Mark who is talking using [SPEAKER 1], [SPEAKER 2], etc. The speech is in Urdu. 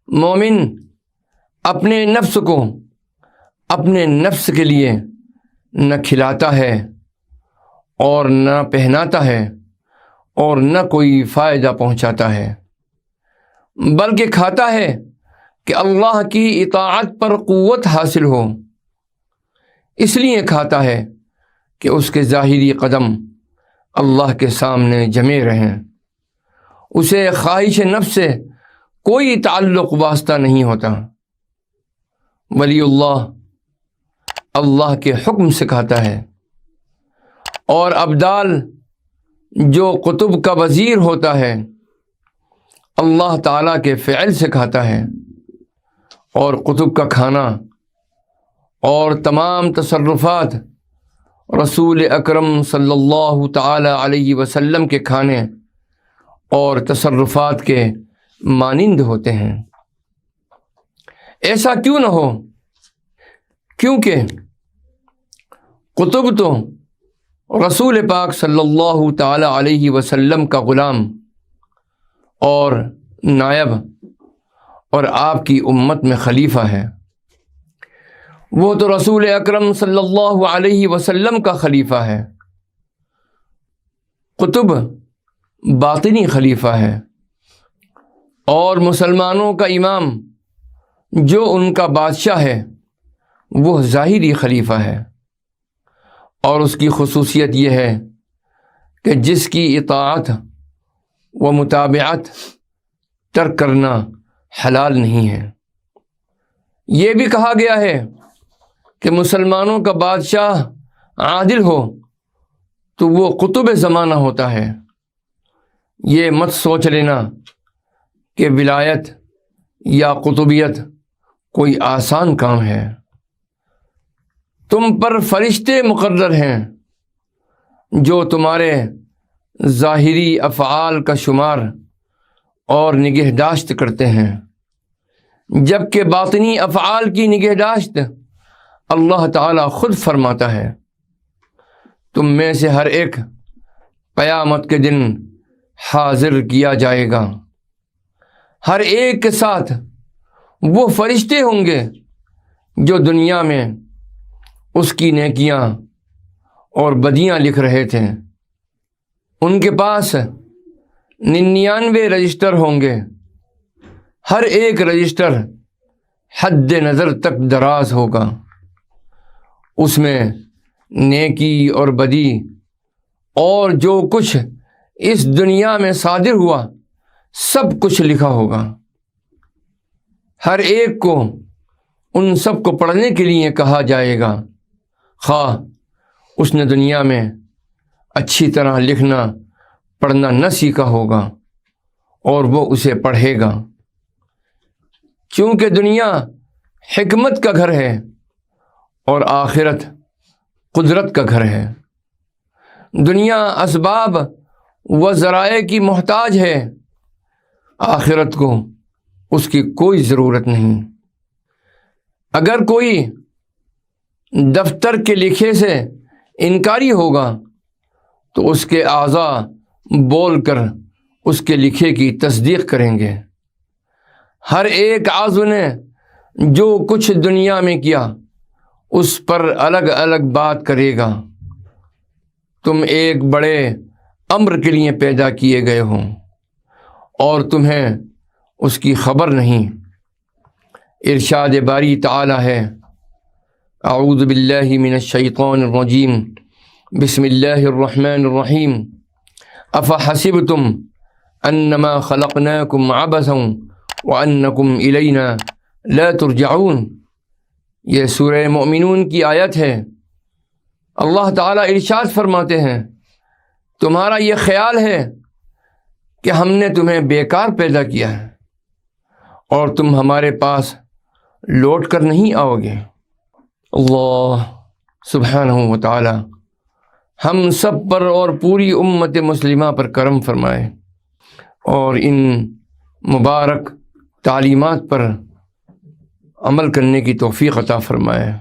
[SPEAKER 1] مومن اپنے نفس کو اپنے نفس کے لیے نہ کھلاتا ہے اور نہ پہناتا ہے اور نہ کوئی فائدہ پہنچاتا ہے، بلکہ کھاتا ہے کہ اللہ کی اطاعت پر قوت حاصل ہو، اس لیے کھاتا ہے کہ اس کے ظاہری قدم اللہ کے سامنے جمے رہیں، اسے خواہش نفس سے کوئی تعلق واسطہ نہیں ہوتا۔ ولی اللہ کے حکم سے کھاتا ہے، اور ابدال جو قطب کا وزیر ہوتا ہے اللہ تعالیٰ کے فعل سے کھاتا ہے، اور قطب کا کھانا اور تمام تصرفات رسول اکرم صلی اللہ تعالی علیہ وسلم کے کھانے اور تصرفات کے مانند ہوتے ہیں۔ ایسا کیوں نہ ہو؟ کیونکہ قطب تو رسول پاک صلی اللہ تعالی علیہ وسلم کا غلام اور نائب اور آپ کی امت میں خلیفہ ہے، وہ تو رسول اکرم صلی اللہ علیہ وسلم کا خلیفہ ہے۔ قطب باطنی خلیفہ ہے، اور مسلمانوں کا امام جو ان کا بادشاہ ہے وہ ظاہری خلیفہ ہے، اور اس کی خصوصیت یہ ہے کہ جس کی اطاعت و متابعت ترک کرنا حلال نہیں ہے۔ یہ بھی کہا گیا ہے کہ مسلمانوں کا بادشاہ عادل ہو تو وہ قطب زمانہ ہوتا ہے۔ یہ مت سوچ لینا کہ ولایت یا قطبیت کوئی آسان کام ہے۔ تم پر فرشتے مقرر ہیں جو تمہارے ظاہری افعال کا شمار اور نگہداشت کرتے ہیں، جبکہ باطنی افعال کی نگہداشت اللہ تعالی خود فرماتا ہے۔ تم میں سے ہر ایک قیامت کے دن حاضر کیا جائے گا، ہر ایک کے ساتھ وہ فرشتے ہوں گے جو دنیا میں اس کی نیکیاں اور بدیاں لکھ رہے تھے۔ ان کے پاس 99 رجسٹر ہوں گے، ہر ایک رجسٹر حد نظر تک دراز ہوگا، اس میں نیکی اور بدی اور جو کچھ اس دنیا میں صادر ہوا سب کچھ لکھا ہوگا۔ ہر ایک کو ان سب کو پڑھنے کے لیے کہا جائے گا، خواہ اس نے دنیا میں اچھی طرح لکھنا پڑھنا نہ سیکھا ہوگا، اور وہ اسے پڑھے گا، چونکہ دنیا حکمت کا گھر ہے اور آخرت قدرت کا گھر ہے۔ دنیا اسباب و ذرائع کی محتاج ہے، آخرت کو اس کی کوئی ضرورت نہیں۔ اگر کوئی دفتر کے لکھے سے انکاری ہوگا تو اس کے اعضاء بول کر اس کے لکھے کی تصدیق کریں گے۔ ہر ایک عضو نے جو کچھ دنیا میں کیا اس پر الگ الگ بات کرے گا۔ تم ایک بڑے امر کے لیے پیدا کیے گئے ہو اور تمہیں اس کی خبر نہیں۔ ارشاد باری تعالی ہے، اعوذ باللہ من الشیطان الرجیم، بسم اللہ الرحمن الرحیم، افحسبتم انما خلقناکم عبثا وانکم الینا لا ترجعون۔ یہ سورہ مومنون کی آیت ہے۔ اللہ تعالیٰ ارشاد فرماتے ہیں، تمہارا یہ خیال ہے کہ ہم نے تمہیں بیکار پیدا کیا ہے اور تم ہمارے پاس لوٹ کر نہیں آؤ گے۔ اللہ سبحانہ و تعالی ہم سب پر اور پوری امت مسلمہ پر کرم فرمائے اور ان مبارک تعلیمات پر عمل کرنے کی توفیق عطا فرمائے۔